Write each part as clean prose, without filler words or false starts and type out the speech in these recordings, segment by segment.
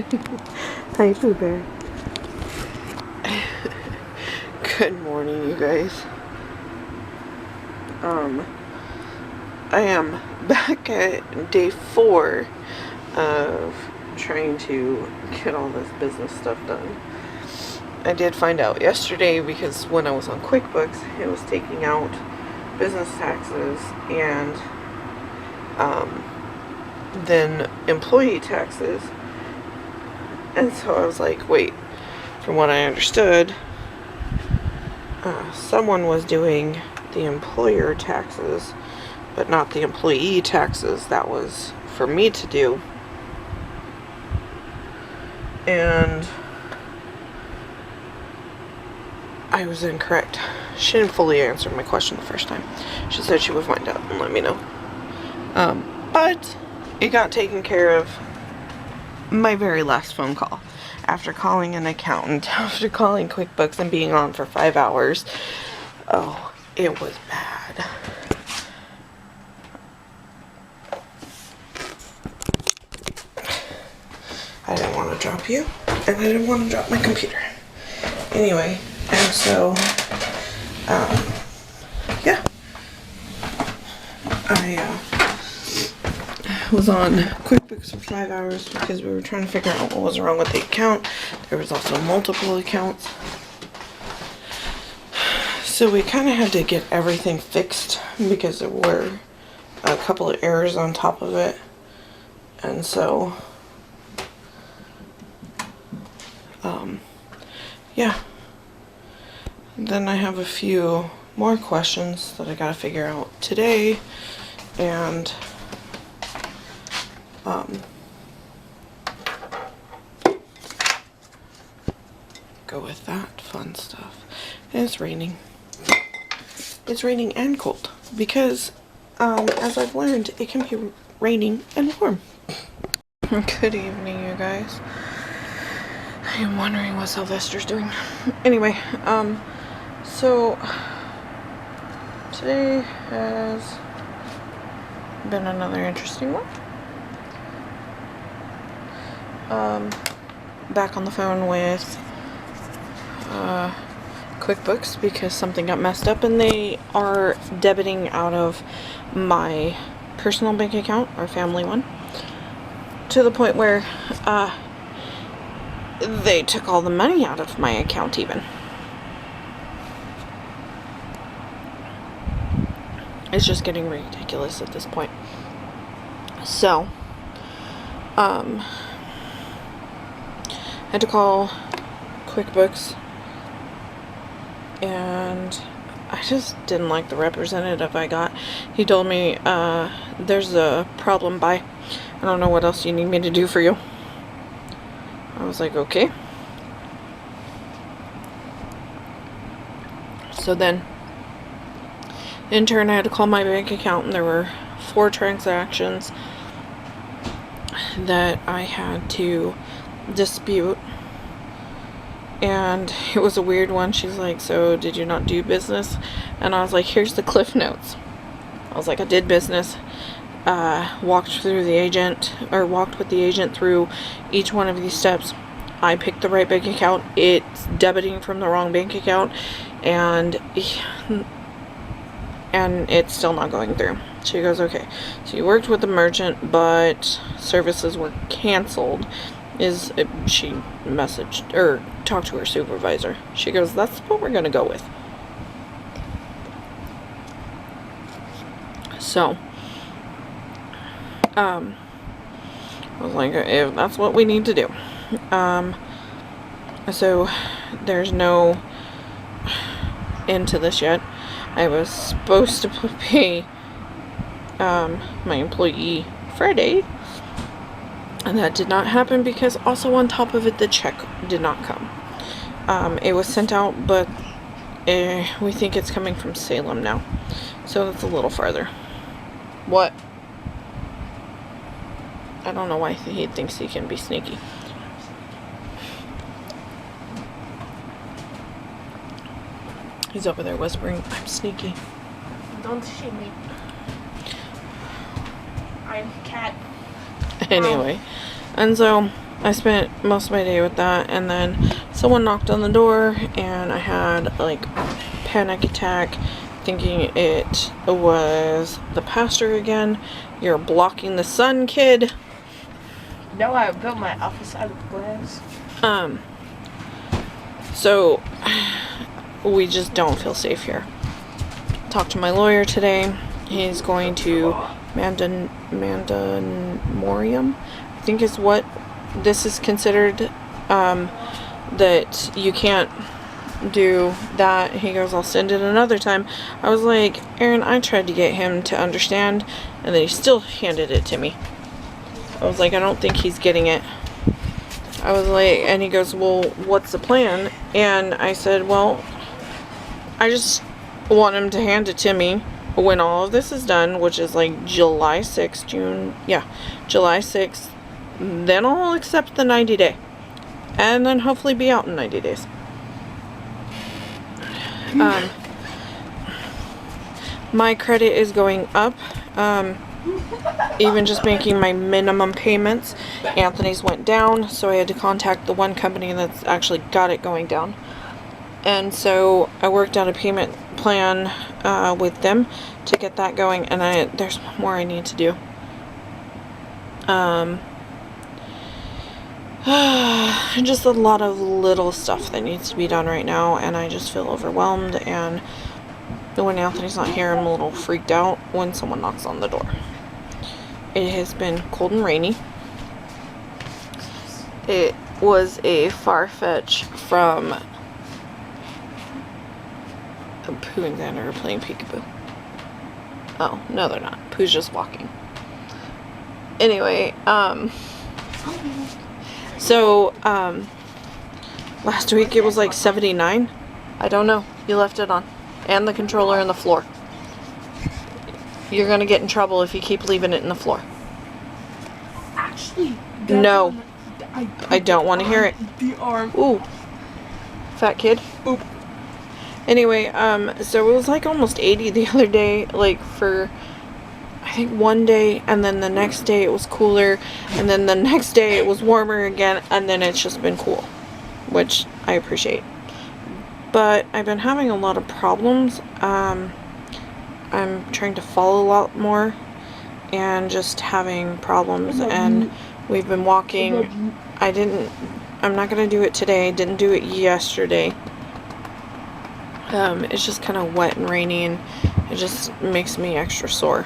Hi, Pooh Bear. Good morning, you guys. I am back at day 4 of trying to get all this business stuff done. I did find out yesterday because when I was on QuickBooks, it was taking out business taxes and then employee taxes. And so I was like, wait, from what I understood, someone was doing the employer taxes, but not the employee taxes. That was for me to do. And I was incorrect. She didn't fully answer my question the first time. She said she would find out and let me know. But it got taken care of my very last phone call. After calling an accountant, after calling QuickBooks and being on for 5 hours. Oh, it was bad. I didn't want to drop you, and I didn't want to drop my computer. Anyway, and so, yeah. I was on QuickBooks for 5 hours because we were trying to figure out what was wrong with the account. There was also multiple accounts. So we kind of had to get everything fixed because there were a couple of errors on top of it. And so, yeah. Then I have a few more questions that I gotta figure out today. And, go with that fun stuff. And it's raining. It's raining and cold because, as I've learned, it can be raining and warm. Good evening, you guys. I am wondering what Sylvester's doing. Anyway, so today has been another interesting one. Back on the phone with QuickBooks because something got messed up and they are debiting out of my personal bank account, our family one, to the point where they took all the money out of my account even. It's just getting ridiculous at this point. So, I had to call QuickBooks and I just didn't like the representative I got. He told me, there's a problem, bye. I don't know what else you need me to do for you. I was like, okay. So then, in turn, I had to call my bank account, and there were 4 transactions that I had to dispute. And it was a weird one. She's like, so did you not do business? And I was like, here's the Cliff Notes. I was like, I did business. Walked with the agent through each one of these steps. I picked the right bank account. It's debiting from the wrong bank account, and it's still not going through. She goes, okay, so you worked with the merchant, but services were canceled. She messaged or talked to her supervisor. She goes, that's what we're gonna go with. So, I was like, if that's what we need to do. So there's no end to this yet. I was supposed to pay my employee Friday, and that did not happen because also on top of it, the check did not come. It was sent out, but we think it's coming from Salem now, so that's a little farther. What? I don't know why he thinks he can be sneaky. He's over there whispering, I'm sneaky. Don't shame me. I'm cat. Anyway, and so I spent most of my day with that, and then someone knocked on the door, and I had like panic attack, thinking it was the pastor again. You're blocking the sun, kid. No, I built my office out of glass. So we just don't feel safe here. Talked to my lawyer today. He's going to Mandamorium, I think is what this is considered, that you can't do that. He goes, I'll send it another time. I was like, Aaron, I tried to get him to understand, and then he still handed it to me. I was like, I don't think he's getting it. I was like, and he goes, well, what's the plan? And I said, well, I just want him to hand it to me when all of this is done, which is like July 6th, July 6th. Then I'll accept the 90 day. And then hopefully be out in 90 days. My credit is going up. Even just making my minimum payments. Anthony's went down, so I had to contact the one company that's actually got it going down. And so I worked out a payment plan with them to get that going, and there's more I need to do. Just a lot of little stuff that needs to be done right now, and I just feel overwhelmed, and when Anthony's not here, I'm a little freaked out when someone knocks on the door. It has been cold and rainy. It was a far fetch from Pooh and Xander are playing peekaboo. Oh, no they're not. Pooh's just walking. Anyway, so, last week it was like 79. I don't know. You left it on. And the controller on the floor. You're gonna get in trouble if you keep leaving it in the floor. Actually, no. I don't want to hear it. The arm. Ooh. Fat kid. Oop. Anyway, so it was like almost 80 the other day, like for, I think one day, and then the next day it was cooler, and then the next day it was warmer again, and then it's just been cool, which I appreciate. But I've been having a lot of problems. I'm trying to fall a lot more, and just having problems, and we've been walking. I'm not gonna do it today, didn't do it yesterday. It's just kind of wet and rainy, and it just makes me extra sore.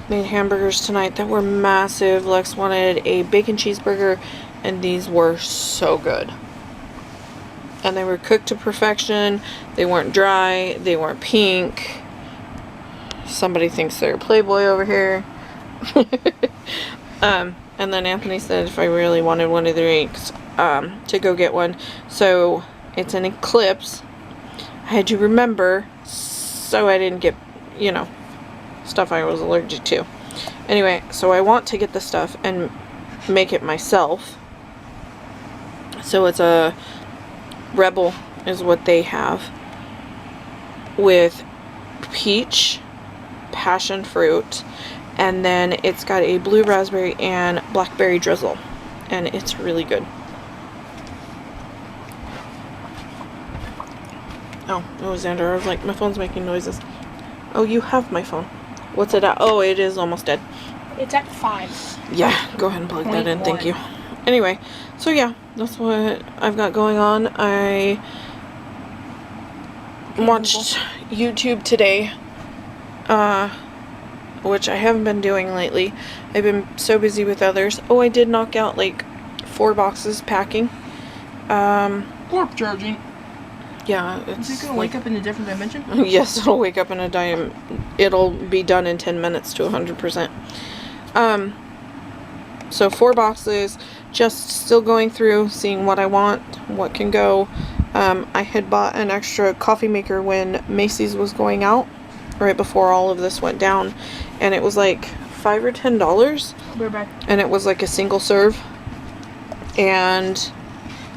Made hamburgers tonight that were massive. Lex wanted a bacon cheeseburger, and these were so good. And they were cooked to perfection. They weren't dry. They weren't pink. Somebody thinks they're a Playboy over here. And then Anthony said if I really wanted one of the drinks, to go get one. So it's an Eclipse. I had to remember so I didn't get, stuff I was allergic to. Anyway, so I want to get the stuff and make it myself. So it's a Rebel is what they have, with peach, passion fruit, and then it's got a blue raspberry and blackberry drizzle, and it's really good. Oh, it was Xander. I was like, my phone's making noises. Oh, you have my phone. What's it at? Oh, it is almost dead. It's at 5. Yeah, go ahead and plug that in. Thank you. Anyway, so yeah, that's what I've got going on. I watched YouTube today, which I haven't been doing lately. I've been so busy with others. Oh, I did knock out like 4 boxes packing. Warp charging. Yeah, it's Is it gonna wake up in a different dimension? Yes, it'll wake up in a it'll be done in 10 minutes to 100%. So 4 boxes, just still going through, seeing what I want, what can go. I had bought an extra coffee maker when Macy's was going out, right before all of this went down, and it was like $5 or $10. We're back. And it was like a single serve, and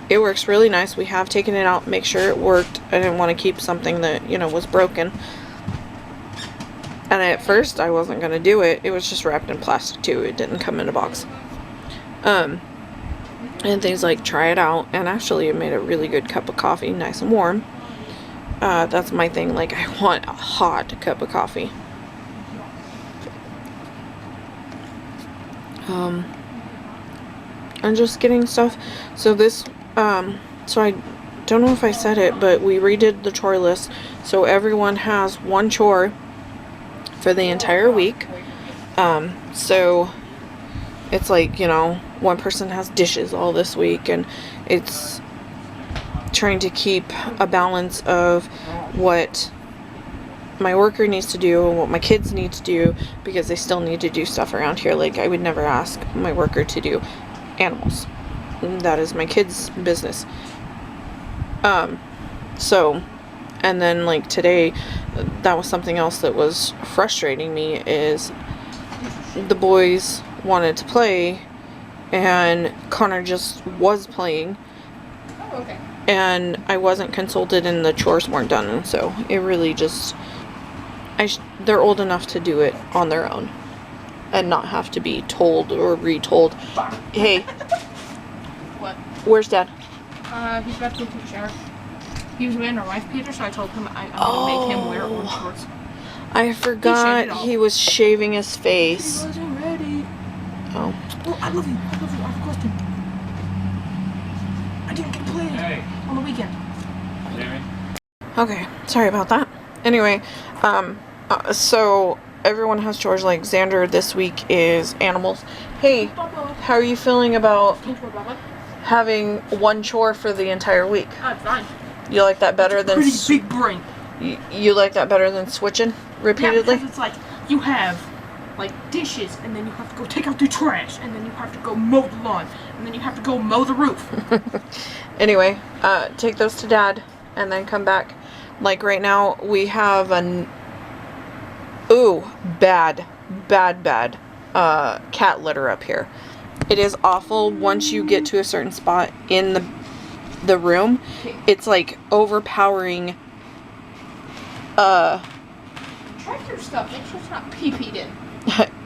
it works really nice. We have taken it out, make sure it worked. I didn't want to keep something that, was broken. And at first I wasn't going to do it. It was just wrapped in plastic too. It didn't come in a box. And things like try it out. And actually it made a really good cup of coffee, nice and warm. That's my thing. Like, I want a hot cup of coffee. And just getting stuff. So this, so I don't know if I said it, but we redid the chore list. So everyone has one chore for the entire week. So it's like, you know, one person has dishes all this week, and it's trying to keep a balance of what my worker needs to do and what my kids need to do, because they still need to do stuff around here. Like, I would never ask my worker to do animals. That is my kids' business. So, and then like today, that was something else that was frustrating me, is the boys wanted to play and Connor just was playing. Oh, okay. And I wasn't consulted and the chores weren't done, and so it really just, they're old enough to do it on their own and not have to be told or retold. Hey, What? where's Dad? He's about to go take a shower. He was wearing a wife beater, so I told him I'm gonna make him wear orange shorts. I forgot he was shaving his He face. wasn't ready. Oh. Oh, I love you. I love you. I have a question. I didn't get to play on the weekend. Okay, sorry about that. Anyway, so everyone has chores. Like Xander this week is animals. Hey, how are you feeling about having one chore for the entire week? I'm fine. You like that better than Pretty big brain. you like that better than switching repeatedly? Yeah, because it's like you have like dishes, and then you have to go take out the trash, and then you have to go mow the lawn, and then you have to go mow the roof. Anyway, take those to Dad and then come back. Like right now we have bad cat litter up here. It is awful. Once you get to a certain spot in the room, it's like overpowering. Track your stuff. Make sure it's not pee-peed in.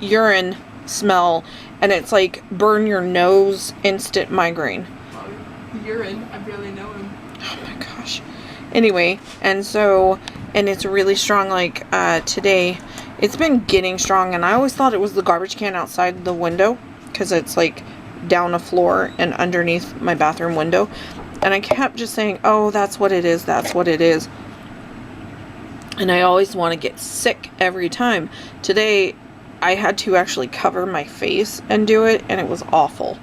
Urine smell, and it's like burn your nose, instant migraine. Urine. I barely know him. Oh my gosh. Anyway, and it's really strong. Like today, it's been getting strong, and I always thought it was the garbage can outside the window, because it's like down a floor and underneath my bathroom window, and I kept just saying, oh, that's what it is, that's what it is. And I always want to get sick every time. Today, I had to actually cover my face and do it, and it was awful.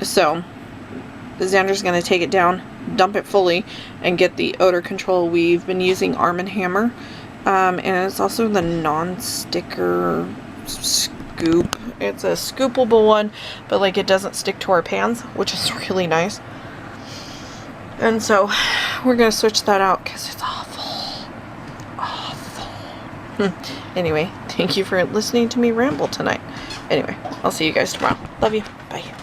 So, Xander's going to take it down, dump it fully, and get the odor control. We've been using Arm & Hammer, and it's also the non-sticker scoop. It's a scoopable one, but like it doesn't stick to our pans, which is really nice. And so, we're going to switch that out, because it's awful. Anyway, thank you for listening to me ramble tonight. Anyway, I'll see you guys tomorrow. Love you. Bye.